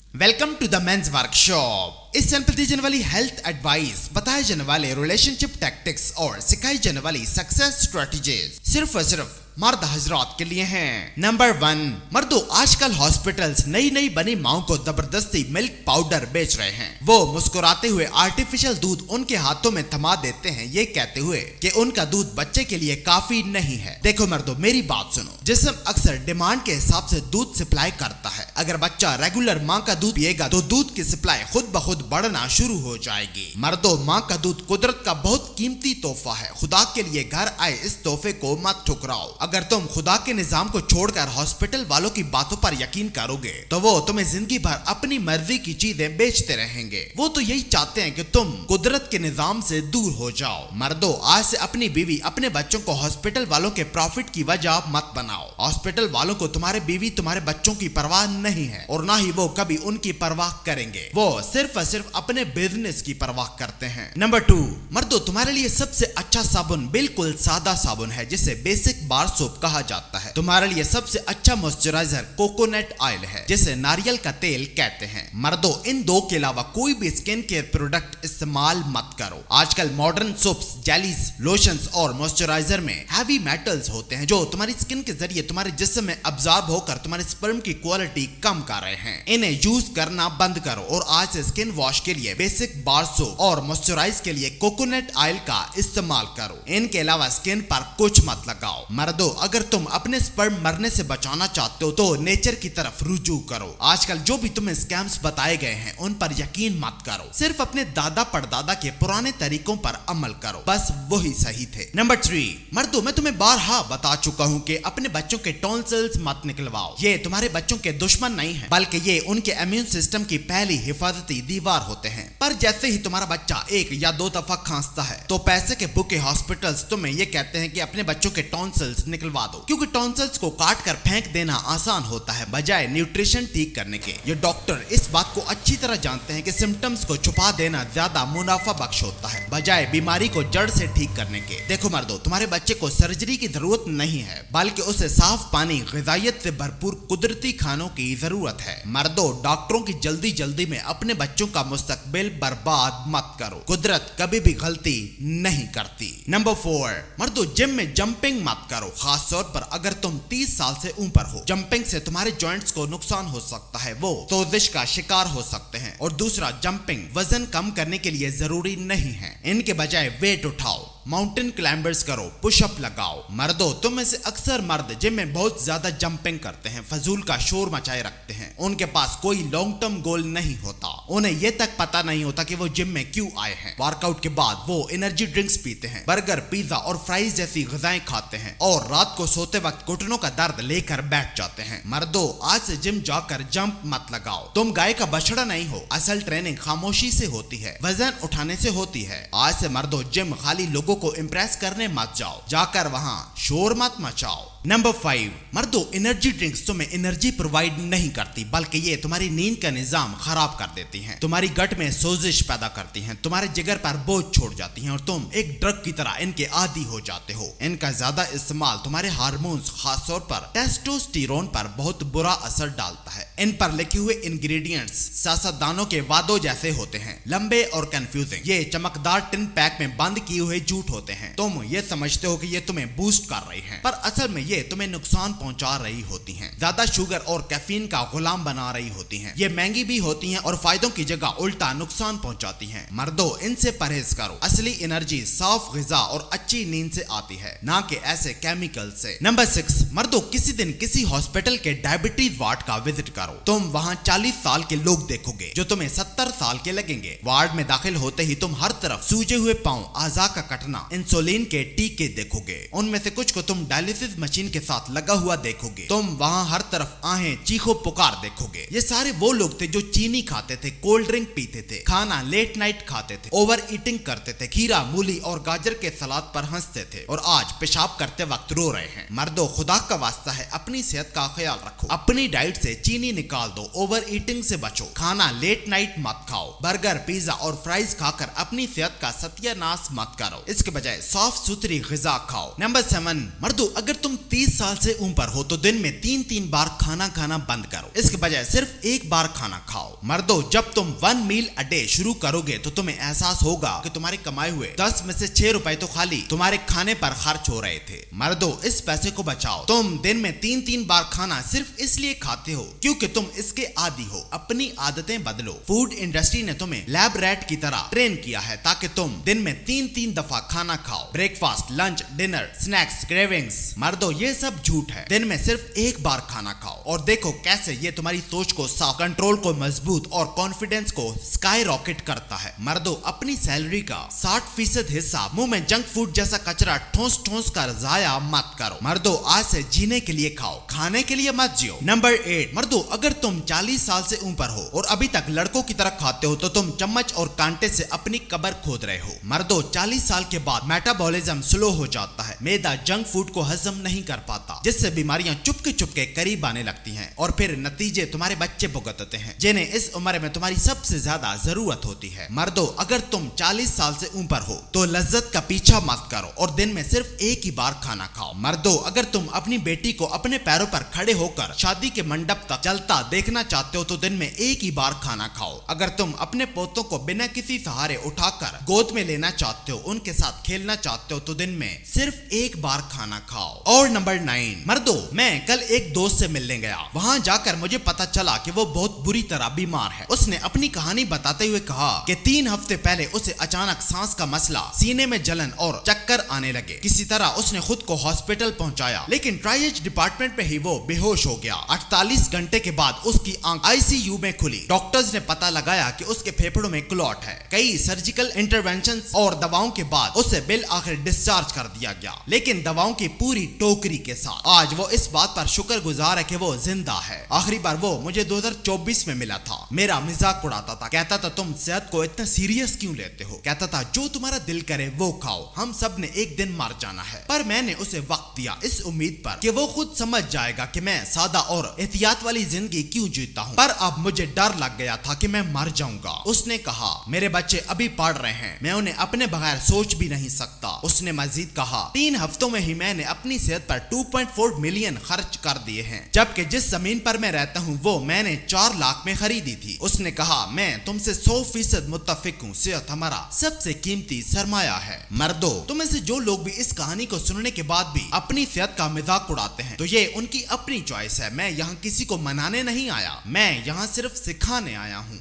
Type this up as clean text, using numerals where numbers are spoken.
Welcome to the men's workshop. इस channel पर दी जाने वाली हेल्थ एडवाइस, बताए जाने वाले रिलेशनशिप टैक्टिक्स और सिखाई जाने वाली सक्सेस स्ट्रेटजीज सिर्फ और सिर्फ मर्द हजरात के लिए हैं। नंबर 1, मर्दों, आजकल हॉस्पिटल्स नई नई बनी माओ को जबरदस्ती मिल्क पाउडर बेच रहे हैं। वो मुस्कुराते हुए आर्टिफिशियल दूध उनके हाथों में थमा देते हैं, ये कहते हुए कि उनका दूध बच्चे के लिए काफी नहीं है। देखो मर्दों, मेरी बात सुनो, जिस्म अक्सर डिमांड के हिसाब से दूध सप्लाई करता है। अगर बच्चा रेगुलर माँ का दूध पिएगा तो दूध की सप्लाई खुद ब खुद बढ़ना शुरू हो जाएगी। मर्दों, माँ का दूध कुदरत का बहुत कीमती तोहफा है। खुदा के लिए घर आए इस तोहफे को मत ठुकराओ। अगर तुम खुदा के निजाम को छोड़कर हॉस्पिटल वालों की बातों पर यकीन करोगे तो वो तुम्हें जिंदगी भर अपनी मर्जी की चीजें बेचते रहेंगे। वो तो यही चाहते हैं कि तुम कुदरत के निजाम से दूर हो जाओ। मर्दों, आज से अपनी बीवी, अपने बच्चों को हॉस्पिटल वालों के प्रॉफिट की वजह मत बनाओ। हॉस्पिटल वालों को तुम्हारे बीवी, तुम्हारे बच्चों की परवाह नहीं है और ना ही वो कभी उनकी परवाह करेंगे। वो सिर्फ और सिर्फ अपने बिजनेस की परवाह करते हैं। नंबर 2, मर्दों, तुम्हारे लिए सबसे अच्छा साबुन बिल्कुल सादा साबुन है जिसे बेसिक बार सोप कहा जाता है। तुम्हारे लिए सबसे अच्छा मॉइस्चराइजर कोकोनट ऑयल है जिसे नारियल का तेल कहते हैं। मर्दों, इन दो के अलावा कोई भी स्किन केयर प्रोडक्ट इस्तेमाल मत करो। आजकल मॉडर्न सोप्स, जेलीज, लोशंस और मॉइस्चराइजर में हैवी मेटल्स होते हैं जो तुम्हारी स्किन के जरिए तुम्हारे जिस्म में अब्सॉर्ब होकर तुम्हारे स्पर्म की क्वालिटी कम कर रहे हैं। इन्हें यूज करना बंद करो और आज से स्किन वॉश के लिए बेसिक बार सोप और मॉइस्चराइज के लिए कोकोनट ऑयल का इस्तेमाल करो। इनके अलावा स्किन पर कुछ मत लगाओ। मर्दों, अगर तुम अपने स्पर्म मरने से बचाना चाहते हो तो नेचर की तरफ रुजू करो। आजकल जो भी तुम्हें स्कैम्स बताए गए हैं उन पर यकीन मत करो। सिर्फ अपने दादा परदादा के पुराने तरीकों पर अमल करो, बस वही सही थे। नंबर 3, मर्दों, मैं तुम्हें बारहा बता चुका हूँ कि अपने बच्चों के टॉन्सिल्स मत निकलवाओ। ये तुम्हारे बच्चों के दुश्मन नहीं है, बल्कि ये उनके इम्यून सिस्टम की पहली हिफाजती दीवार होते हैं। पर जैसे ही तुम्हारा बच्चा 1 या 2 दफा खांसता है तो पैसे के भूखे हॉस्पिटल्स तुम्हें ये कहते हैं कि अपने बच्चों के टॉन्सिल्स निकलवा दो, क्योंकि टॉन्सिल्स को काट कर फेंक देना आसान होता है बजाय न्यूट्रिशन ठीक करने के। ये डॉक्टर इस बात को अच्छी तरह जानते हैं कि सिम्टम्स को छुपा देना ज्यादा मुनाफा बख्श होता है बजाय बीमारी को जड़ से ठीक करने के। देखो मर्दों, तुम्हारे बच्चे को सर्जरी की जरूरत नहीं है, बल्कि उसे साफ पानी, ग़िज़ाइयत से भरपूर कुदरती खानों की जरूरत है। मर्दों, डॉक्टरों की जल्दी जल्दी में अपने बच्चों का मुस्तकबिल बर्बाद मत करो। कुदरत कभी भी गलती नहीं करती। नंबर 4, मर्दों, जिम में जंपिंग मत करो, खास तौर पर अगर तुम 30 साल से ऊपर हो। जंपिंग से तुम्हारे जॉइंट्स को नुकसान हो सकता है, वो सोजिश का शिकार हो सकते हैं। और दूसरा, जंपिंग वजन कम करने के लिए जरूरी नहीं है। इनके बजाय वेट उठाओ, माउंटेन क्लाइंबर्स करो, पुशअप लगाओ। मर्दों, तुम में से अक्सर मर्द जिम में बहुत ज्यादा जंपिंग करते हैं, फजूल का शोर मचाए रखते हैं। उनके पास कोई लॉन्ग टर्म गोल नहीं होता। उन्हें ये तक पता नहीं होता कि वो जिम में क्यों आए हैं। वर्कआउट के बाद वो एनर्जी ड्रिंक्स पीते हैं, बर्गर, पिज्जा और फ्राइज जैसी ग़िज़ाएं खाते हैं और रात को सोते वक्त घुटनों का दर्द लेकर बैठ जाते हैं। मर्दों, आज से जिम जाकर जंप मत लगाओ। तुम गाय का बछड़ा नहीं हो। असल ट्रेनिंग खामोशी से होती है, वजन उठाने से होती है। आज से मर्दों, जिम खाली लोगों को इम्प्रेस करने मत जाओ, जाकर वहां शोर मत मचाओ। नंबर 5, मर्दों, एनर्जी ड्रिंक्स तुम्हें एनर्जी प्रोवाइड नहीं करती, बल्कि ये तुम्हारी नींद का निजाम खराब कर देती हैं, तुम्हारी गट में सोजिश पैदा करती हैं, तुम्हारे जिगर पर बोझ छोड़ जाती हैं और तुम एक ड्रग की तरह इनके आदी हो जाते हो। इनका ज्यादा इस्तेमाल तुम्हारे हार्मोन्स, खासतौर पर टेस्टोस्टेरोन पर बहुत बुरा असर डालता है। इन पर लिखे हुए इंग्रेडिएंट्स सियासतदानों के वादों जैसे होते हैं, लंबे और कंफ्यूजिंग। ये चमकदार टिन पैक में बंद किए हुए झूठ होते हैं। तुम ये समझते हो कि ये तुम्हें बूस्ट कर रही हैं, पर असल में ये तुम्हें नुकसान पहुंचा रही होती हैं। ज्यादा शुगर और कैफीन का गुलाम बना रही होती हैं। ये महंगी भी होती हैं और फायदों की जगह उल्टा नुकसान पहुंचाती हैं। मर्दों, इनसे परहेज करो। असली एनर्जी साफ ग़िज़ा और अच्छी नींद से आती है, ना कि ऐसे केमिकल से। नंबर 6, मर्दों, किसी दिन किसी हॉस्पिटल के डायबिटीज वार्ड का विजिट करो। तुम वहां 40 साल के लोग देखोगे जो तुम्हें 70 साल के लगेंगे। वार्ड में दाखिल होते ही तुम हर तरफ सूजे हुए पांव, आज़ा का कटना, इंसुलिन के टीके देखोगे। उनमें से कुछ को तुम डायलिसिस मशीन के साथ लगा हुआ देखोगे। तुम वहां हर तरफ आहें, चीखो पुकार देखोगे। ये सारे वो लोग थे जो चीनी खाते थे, कोल्ड ड्रिंक पीते थे, खाना लेट नाइट खाते थे, ओवर ईटिंग करते थे, खीरा, मूली और गाजर के सलाद पर हंसते थे और आज पेशाब करते वक्त रो रहे हैं। मर्दों, खुदा का वास्ता है, अपनी सेहत का ख्याल रखो। अपनी डाइट से चीनी निकाल दो, ओवर ईटिंग से बचो, खाना लेट नाइट मत खाओ, बर्गर, पिज्जा और फ्राइज खाकर अपनी सेहत का सत्यानाश मत करो। इसके बजाय साफ सुथरी ग़िज़ा खाओ। नंबर 7, मर्दों, अगर तुम 30 साल से ऊपर हो तो दिन में 3-3 बार खाना खाना बंद करो, इसके बजाय सिर्फ एक बार खाना खाओ। मर्दों, जब तुम 1 मील अ डे शुरू करोगे तो तुम्हें एहसास होगा कि तुम्हारे कमाए हुए 10 में से 6 रुपए तो खाली तुम्हारे खाने पर खर्च हो रहे थे। मर्दों, इस पैसे को बचाओ। तुम दिन में 3-3 बार खाना सिर्फ इसलिए खाते हो क्योंकि तुम इसके आदी हो। अपनी आदतें बदलो। फूड इंडस्ट्री ने तुम्हें लैब रैट की तरह ट्रेन किया है ताकि तुम दिन में 3-3 दफा खाना खाओ, breakfast, lunch, dinner, snacks, cravings. मर्दों, ये सब झूठ है। दिन में सिर्फ एक बार खाना खाओ और देखो कैसे ये तुम्हारी सोच को साफ, कंट्रोल को मजबूत और कॉन्फिडेंस को स्काई रॉकेट करता है। मर्दों, अपनी सैलरी का 60% हिस्सा मुंह में जंक फूड जैसा कचरा ठोस ठोस कर जाया मत करो। मर्दों, आज से जीने के लिए खाओ, खाने के लिए मत जियो। नंबर 8, मर्दों, अगर तुम 40 साल से ऊपर हो और अभी तक लड़कों की तरह खाते हो तो तुम चम्मच और कांटे से अपनी कब्र खोद रहे हो। मर्दों, 40 साल के बाद मेटाबॉलिज्म स्लो हो जाता है। मैदा जंक फूड को हजम नहीं कर पाता, जिससे बीमारियां चुपके चुपके करीब आने लगती हैं और फिर नतीजे तुम्हारे बच्चे भुगतते हैं जिन्हें इस उम्र में तुम्हारी सबसे ज्यादा जरूरत होती है। मर्दों, अगर तुम 40 साल से ऊपर हो तो लज्जत का पीछा मत करो और दिन में सिर्फ एक ही बार खाना खाओ। मर्दों, अगर तुम अपनी बेटी को अपने पैरों पर खड़े होकर शादी के मंडप तक चलता देखना चाहते हो तो दिन में एक ही बार खाना खाओ। अगर तुम अपने पोतों को बिना किसी सहारे उठाकर गोद में लेना चाहते हो, उनके साथ खेलना चाहते हो तो दिन में सिर्फ एक बार खाना खाओ। और नंबर 9, मर्दों, मैं कल एक दोस्त से मिलने गया। वहां जाकर मुझे पता चला कि वो बहुत बुरी तरह बीमार है। उसने अपनी कहानी बताते हुए कहा कि 3 हफ्ते पहले उसे अचानक सांस का मसला, सीने में जलन और चक्कर आने लगे। किसी तरह उसने खुद को हॉस्पिटल पहुंचाया, लेकिन ट्राइएज डिपार्टमेंट में ही वो बेहोश हो गया। 48 घंटे के बाद उसकी आंख आईसीयू में खुली। डॉक्टर्स ने पता लगाया कि उसके फेफड़ों में क्लॉट है। कई सर्जिकल इंटरवेंशन और दवाओं के बाद उसे बिल आखिर डिस्चार्ज कर दिया गया, लेकिन दवाओं की पूरी टोकरी के साथ। आज वो इस बात पर शुक्रगुजार है कि वो जिंदा है। आखिरी बार वो मुझे 2024 में मिला था। मेरा मजाक उड़ाता था, कहता था तुम सेहत को इतना सीरियस क्यों लेते हो। कहता था जो तुम्हारा दिल करे वो खाओ, हम सब ने एक दिन मर जाना है। पर मैंने उसे वक्त दिया इस उम्मीद पर कि वो खुद समझ जाएगा कि मैं सादा और एहतियात वाली जिंदगी क्यों जीता हूँ। पर अब मुझे डर लग गया था कि मैं मर जाऊंगा। उसने कहा मेरे बच्चे अभी पढ़ रहे हैं, मैं उन्हें अपने बगैर सोच भी नहीं सकता। उसने मजीद कहा 3 हफ्तों में ही मैंने अपनी सेहत पर 2.4 मिलियन खर्च कर दिए हैं, जबकि जिस जमीन पर मैं रहता हूँ वो मैंने 4 लाख में खरीदी थी। उसने कहा मैं तुमसे 100% मुत्तफिक हूँ, सेहत हमारा सबसे कीमती सरमाया है। मर्दों, तुम में से जो लोग भी इस कहानी को सुनने के बाद भी अपनी सेहत का मजाक उड़ाते हैं तो ये उनकी अपनी चॉइस है। मैं यहाँ किसी को मनाने नहीं आया, मैं यहाँ सिर्फ सिखाने आया हूँ।